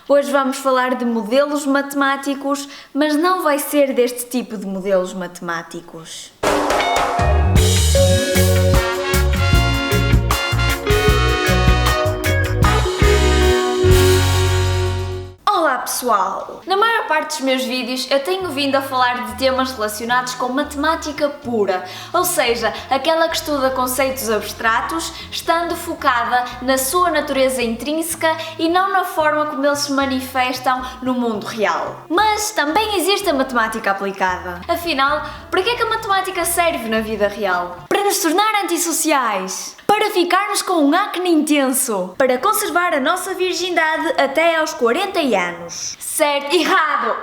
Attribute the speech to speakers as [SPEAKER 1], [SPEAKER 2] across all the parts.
[SPEAKER 1] Hoje vamos falar de modelos matemáticos, mas não vai ser deste tipo de modelos matemáticos. Olá pessoal! Na maior parte dos meus vídeos eu tenho vindo a falar de temas relacionados com matemática pura, ou seja, aquela que estuda conceitos abstratos, estando focada na sua natureza intrínseca e não na forma como eles se manifestam no mundo real. Mas também existe a matemática aplicada. Afinal, para que é que a matemática serve na vida real? Para nos tornar antissociais! Para ficarmos com um acne intenso, para conservar a nossa virgindade até aos 40 anos. Certo? Errado!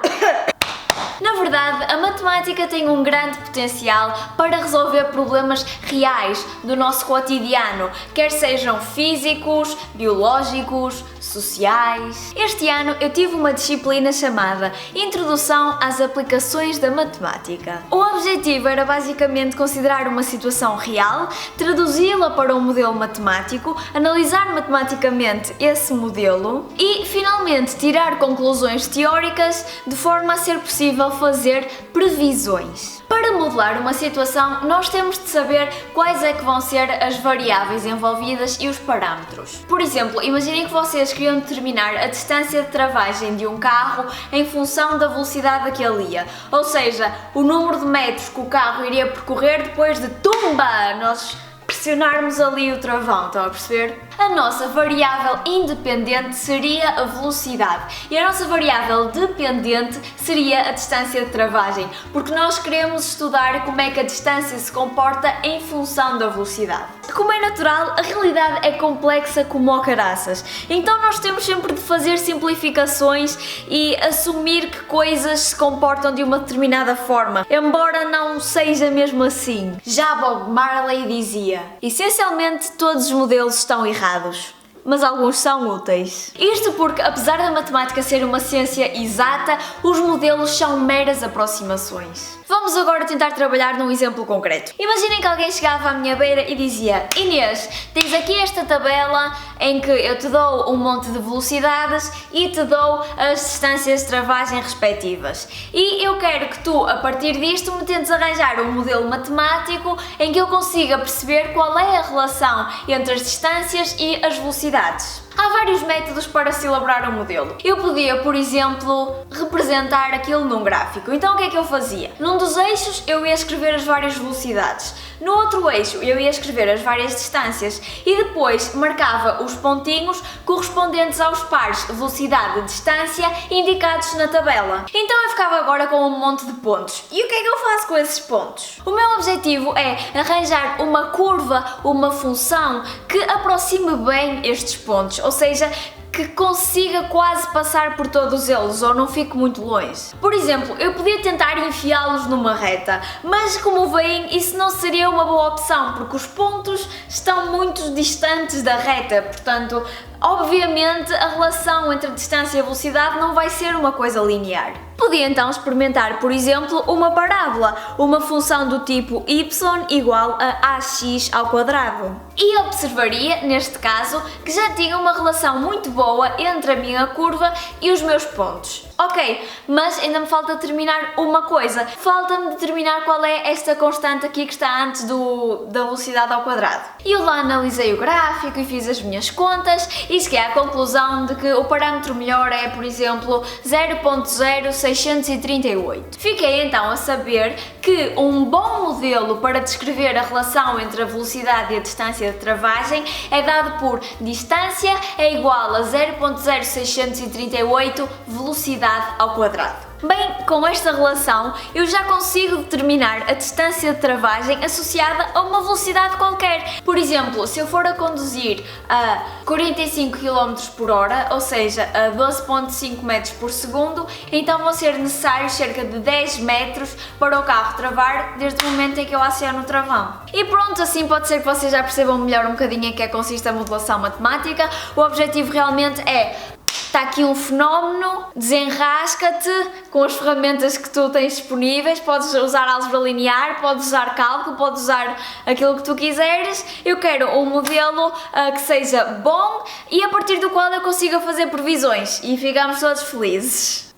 [SPEAKER 1] Na verdade, a matemática tem um grande potencial para resolver problemas reais do nosso cotidiano, quer sejam físicos, biológicos, sociais. Este ano eu tive uma disciplina chamada Introdução às Aplicações da Matemática. O objetivo era basicamente considerar uma situação real, traduzi-la para um modelo matemático, analisar matematicamente esse modelo e, finalmente, tirar conclusões teóricas de forma a ser possível fazer previsões. Para modelar uma situação, nós temos de saber quais é que vão ser as variáveis envolvidas e os parâmetros. Por exemplo, imaginem que vocês queriam determinar a distância de travagem de um carro em função da velocidade a que ele ia, ou seja, o número de metros que o carro iria percorrer depois de tumba! Nós pressionarmos ali o travão, estão a perceber? A nossa variável independente seria a velocidade e a nossa variável dependente seria a distância de travagem, porque nós queremos estudar como é que a distância se comporta em função da velocidade. Como é natural, a realidade é complexa como ao caraças, então nós temos sempre de fazer simplificações e assumir que coisas se comportam de uma determinada forma, embora não seja mesmo assim. Já Bob Marley dizia: essencialmente todos os modelos estão errados, mas alguns são úteis. Isto porque, apesar da matemática ser uma ciência exata, os modelos são meras aproximações. Vamos agora tentar trabalhar num exemplo concreto. Imaginem que alguém chegava à minha beira e dizia: Inês, tens aqui esta tabela em que eu te dou um monte de velocidades e te dou as distâncias de travagem respectivas. E eu quero que tu, a partir disto, me tentes arranjar um modelo matemático em que eu consiga perceber qual é a relação entre as distâncias e as velocidades. Há vários métodos para se elaborar um modelo. Eu podia, por exemplo, representar aquilo num gráfico. Então o que é que eu fazia? Num dos eixos eu ia escrever as várias velocidades. No outro eixo eu ia escrever as várias distâncias e depois marcava os pontinhos correspondentes aos pares velocidade e distância indicados na tabela. Então eu ficava agora com um monte de pontos. E o que é que eu faço com esses pontos? O meu objetivo é arranjar uma curva, uma função que aproxime bem estes pontos, ou seja, que consiga quase passar por todos eles ou não fique muito longe. Por exemplo, eu podia tentar enfiá-los numa reta, mas como veem, isso não seria uma boa opção, porque os pontos estão muito distantes da reta, portanto, obviamente a relação entre a distância e a velocidade não vai ser uma coisa linear. Podia então experimentar, por exemplo, uma parábola, uma função do tipo y igual a ax ao quadrado. E observaria, neste caso, que já tinha uma relação muito boa entre a minha curva e os meus pontos. Ok, mas ainda me falta determinar uma coisa. Falta-me determinar qual é esta constante aqui que está antes da velocidade ao quadrado. E eu lá analisei o gráfico e fiz as minhas contas e cheguei à conclusão de que o parâmetro melhor é, por exemplo, 0.0638. Fiquei então a saber que um bom modelo para descrever a relação entre a velocidade e a distância de travagem é dado por distância é igual a 0.0638 velocidade ao quadrado. Bem, com esta relação eu já consigo determinar a distância de travagem associada a uma velocidade qualquer. Por exemplo, se eu for a conduzir a 45 km por hora, ou seja, a 12.5 metros por segundo, então vão ser necessários cerca de 10 metros para o carro travar desde o momento em que eu aciono o travão. E pronto, assim pode ser que vocês já percebam melhor um bocadinho em que consiste a modelação matemática. O objetivo realmente é está aqui um fenómeno, desenrasca-te com as ferramentas que tu tens disponíveis, podes usar álgebra linear, podes usar cálculo, podes usar aquilo que tu quiseres. Eu quero um modelo que seja bom e a partir do qual eu consiga fazer previsões e ficamos todos felizes.